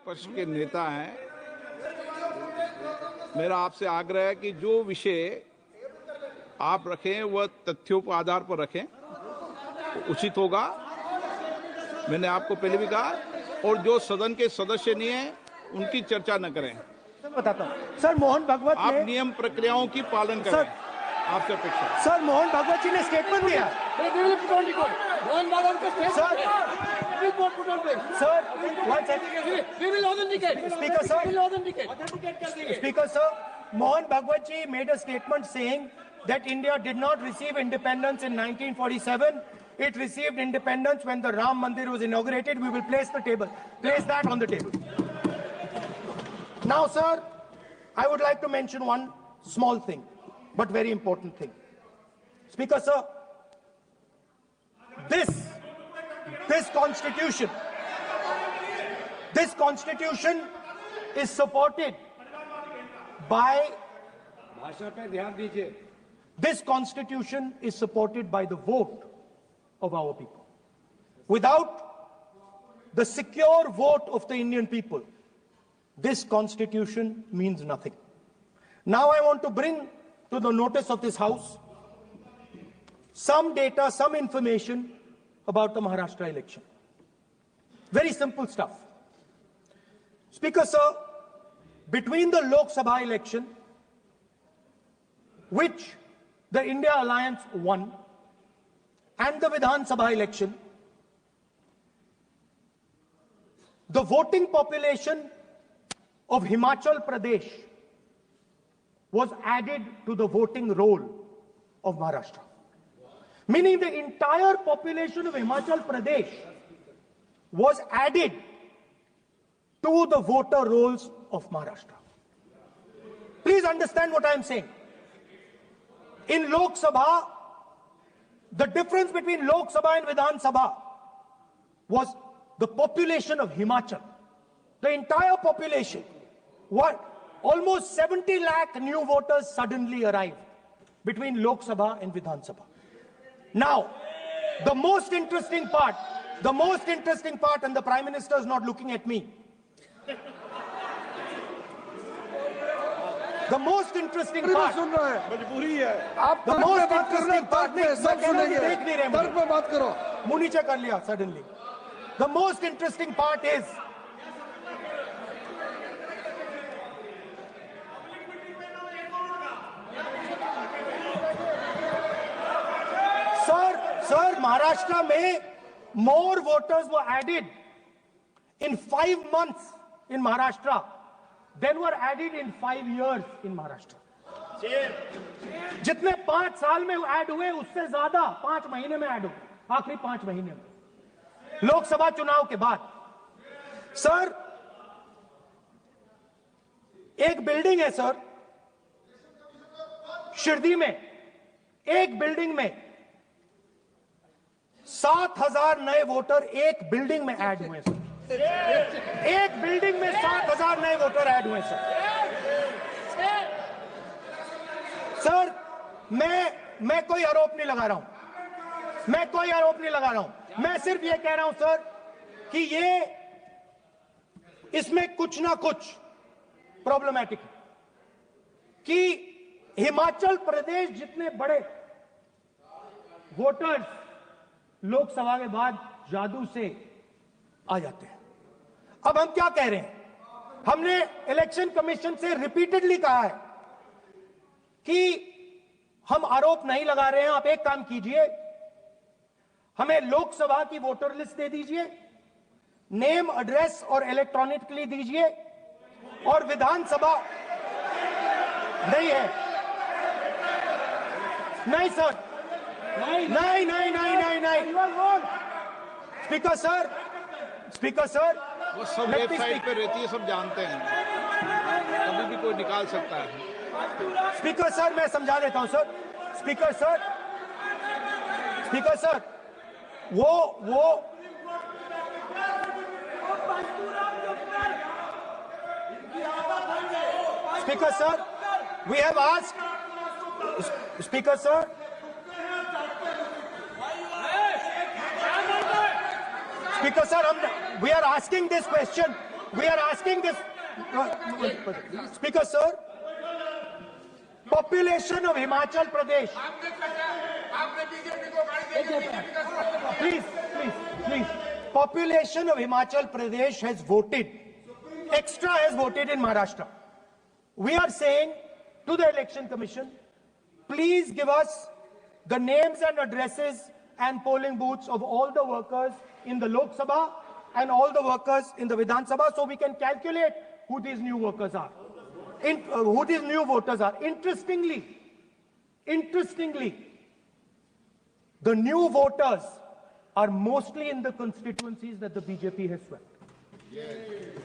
विपक्ष के नेता हैं, मेरा आपसे आग्रह है कि जो विषय आप रखें वह तथ्यों के आधार पर रखें, उचित होगा। मैंने आपको पहले भी कहा, और जो सदन के सदस्य नहीं है उनकी चर्चा न करें। बताता हूं सर, मोहन भागवत आप नियम प्रक्रियाओं की पालन करें, आपसे अपेक्षा। सर मोहन भागवत जी ने स्टेटमेंट दिया। मोहन भागवत का Speaker sir, Mohan Bhagwat ji made a statement saying that India did not receive independence in 1947. It received independence when the Ram Mandir was inaugurated. We will place that on the table. Now, sir, I would like to mention one small thing, but very important thing. Speaker sir, this constitution is supported by this constitution is supported by the vote of our people. Without the secure vote of the Indian people, this constitution means nothing. Now I want to bring to the notice of this House some data, some information about the Maharashtra election. Very simple stuff. Speaker sir, between the Lok Sabha election, which the India Alliance won, and the Vidhan Sabha election, the voting population of Himachal Pradesh was added to the voting roll of Maharashtra. Meaning the entire population of Himachal Pradesh was added to the voter rolls of Maharashtra. Please understand what I am saying. In Lok Sabha, the difference between Lok Sabha and Vidhan Sabha was the population of Himachal. The entire population, almost 70 lakh new voters suddenly arrived between Lok Sabha and Vidhan Sabha. Now, the most interesting part, and the Prime Minister is not looking at me. The most interesting part, suddenly. The most interesting part is, Sir, Maharashtra mein more voters were added in 5 months in Maharashtra than were added in 5 years in Maharashtra. जितने 5 साल में add हुए उससे ज्यादा 5 महीने में add हुए, आखिरी 5 महीने में लोकसभा चुनाव के बाद। सर, एक बिल्डिंग है सर शिरडी में, एक बिल्डिंग में 7,000 नए वोटर एक बिल्डिंग में ऐड हुए सर। एक बिल्डिंग में 7,000 नए वोटर ऐड हुए सर। सर, मैं कोई आरोप नहीं लगा रहा हूं, मैं सिर्फ ये कह रहा हूं सर कि इसमें कुछ ना कुछ प्रॉब्लमैटिक है कि हिमाचल प्रदेश जितने बड़े वोटर्स लोकसभा के बाद जादू से आ जाते हैं। अब हम क्या कह रहे हैं, हमने इलेक्शन कमीशन से रिपीटेडली कहा है कि हम आरोप नहीं लगा रहे हैं, आप एक काम कीजिए, हमें लोकसभा की वोटर लिस्ट दे दीजिए, नेम एड्रेस और इलेक्ट्रॉनिकली दीजिए, और विधानसभा नहीं है। नहीं सर, नहीं। स्पीकर सर, वो सब वेबसाइट पे रहती है, सब जानते हैं, कभी भी कोई निकाल सकता है। स्पीकर सर, मैं समझा देता हूं सर। स्पीकर सर, वो speaker sir, we have asked, Speaker sir, we are asking this question we are asking this. Speaker, sir. Population of Himachal Pradesh. Please. Population of Himachal Pradesh has voted. Extra has voted in Maharashtra. We are saying to the Election Commission, please give us the names and addresses and polling booths of all the workers in the Lok Sabha and all the workers in the Vidhan Sabha so we can calculate who these new workers are. Who these new voters are. Interestingly, the new voters are mostly in the constituencies that the BJP has swept.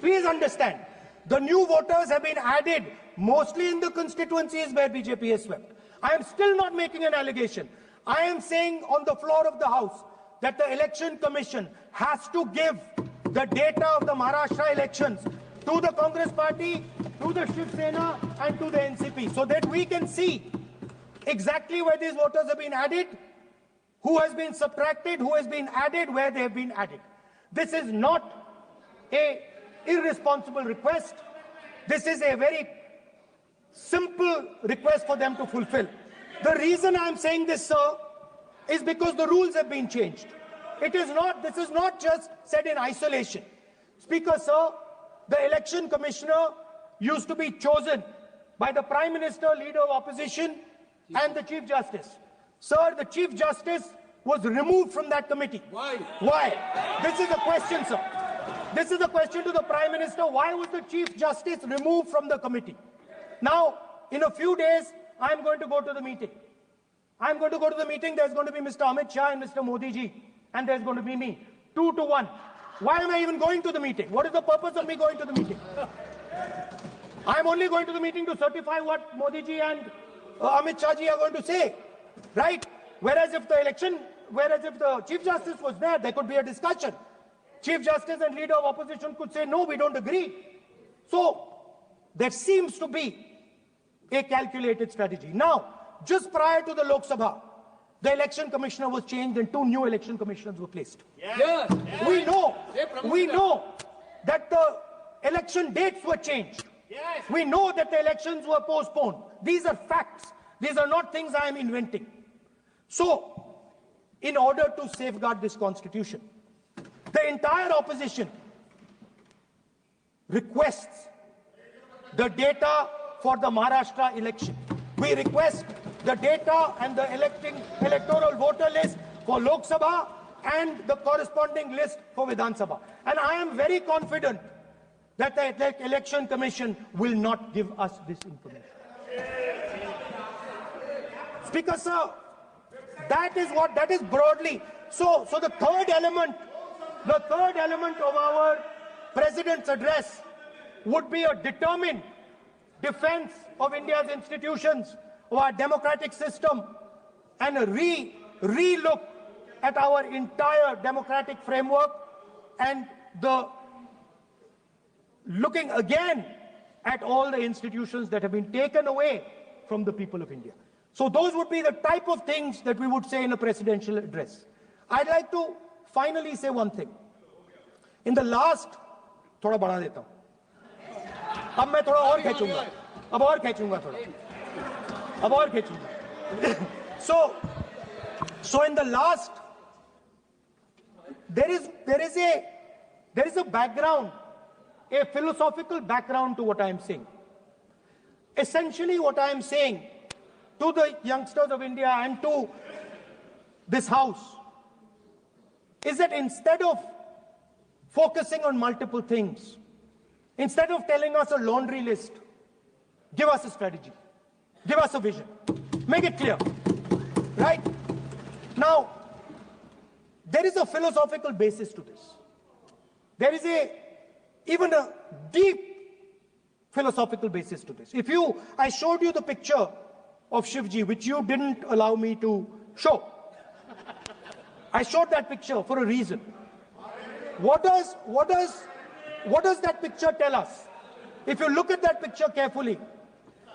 Please understand, the new voters have been added mostly in the constituencies where BJP has swept. I am still not making an allegation. I am saying on the floor of the House that the Election Commission has to give the data of the Maharashtra elections to the Congress Party, to the Shiv Sena and to the NCP so that we can see exactly where these voters have been added, who has been subtracted, who has been added, where they have been added. This is not an irresponsible request. This is a very simple request for them to fulfill. The reason I am saying this, sir, is because the rules have been changed. This is not just said in isolation. Speaker, sir, the election commissioner used to be chosen by the Prime Minister, Leader of Opposition, and the Chief Justice. Sir, the Chief Justice was removed from that committee. Why? This is a question, sir. This is a question to the Prime Minister. Why was the Chief Justice removed from the committee? Now, in a few days, I'm going to go to the meeting. I'm going to go to the meeting. There's going to be Mr. Amit Shah and Mr. Modi ji. And there's going to be me. 2 to 1. Why am I even going to the meeting? What is the purpose of me going to the meeting? I'm only going to the meeting to certify what Modi ji and Amit Shah ji are going to say. Right? Whereas if the Chief Justice was there could be a discussion. Chief Justice and Leader of Opposition could say, no, we don't agree. So, there seems to be a calculated strategy. Now, just prior to the Lok Sabha, the election commissioner was changed and 2 new election commissioners were placed. Yes. We know that the election dates were changed. Yes. We know that the elections were postponed. These are facts. These are not things I am inventing. So, in order to safeguard this constitution, the entire opposition requests the data for the Maharashtra election. We request the data and the electoral voter list for Lok Sabha and the corresponding list for Vidhan Sabha. And I am very confident that the Election Commission will not give us this information. Speaker, sir, that is broadly. So the third element of our President's address would be a determined defense of India's institutions, of our democratic system, and a re-look at our entire democratic framework, and the looking again at all the institutions that have been taken away from the people of India. So those would be the type of things that we would say in a presidential address. I'd like to finally say one thing. In the last, थोड़ा बढ़ा देता हूँ. अब मैं थोड़ा और खींचूंगा. अब और खींचूंगा थोड़ा. अब और खींचूंगा. So in the last, there is a background, a philosophical background to what I am saying. Essentially, what I am saying to the youngsters of India and to this House is that instead of focusing on multiple things, instead of telling us a laundry list, give us a strategy, give us a vision, make it clear, right? Now, there is a philosophical basis to this. There is even a deep philosophical basis to this. I showed you the picture of Shivji, which you didn't allow me to show. I showed that picture for a reason. What does that picture tell us? If you look at that picture carefully,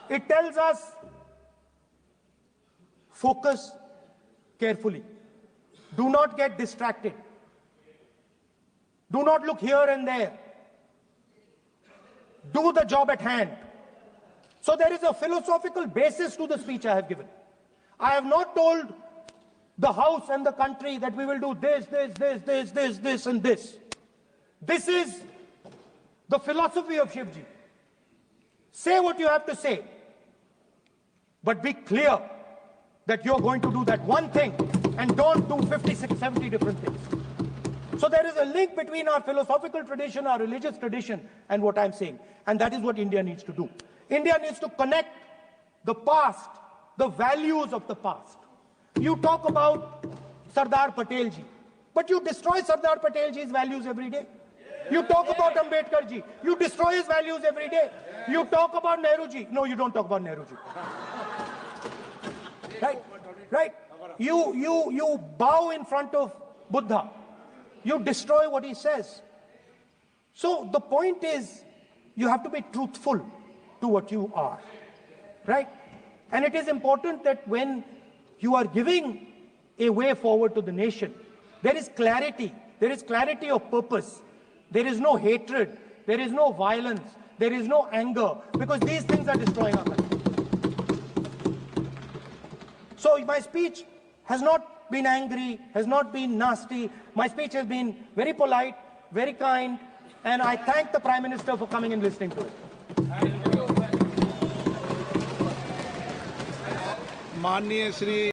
it tells us focus carefully. Do not get distracted. Do not look here and there. do the job at hand. So there is a philosophical basis to the speech I have given. I have not told the House and the country that we will do this, and this. This is the philosophy of Shivji. Say what you have to say, but be clear that you're going to do that one thing and don't do 56, 70 different things. So there is a link between our philosophical tradition, our religious tradition, and what I'm saying. And that is what India needs to do. India needs to connect the past, the values of the past. You talk about Sardar Patelji, but you destroy Sardar Patelji's values every day. You talk about Ambedkarji, you destroy his values every day. You talk about Nehruji. No, you don't talk about Nehruji. Right? You bow in front of Buddha. You destroy what he says. So the point is, you have to be truthful to what you are, right? And it is important that when you are giving a way forward to the nation, there is clarity of purpose. There is no hatred, there is no violence, there is no anger, because these things are destroying our country. So my speech has not been angry, has not been nasty. My speech has been very polite, very kind, and I thank the Prime Minister for coming and listening to it. माननीय श्री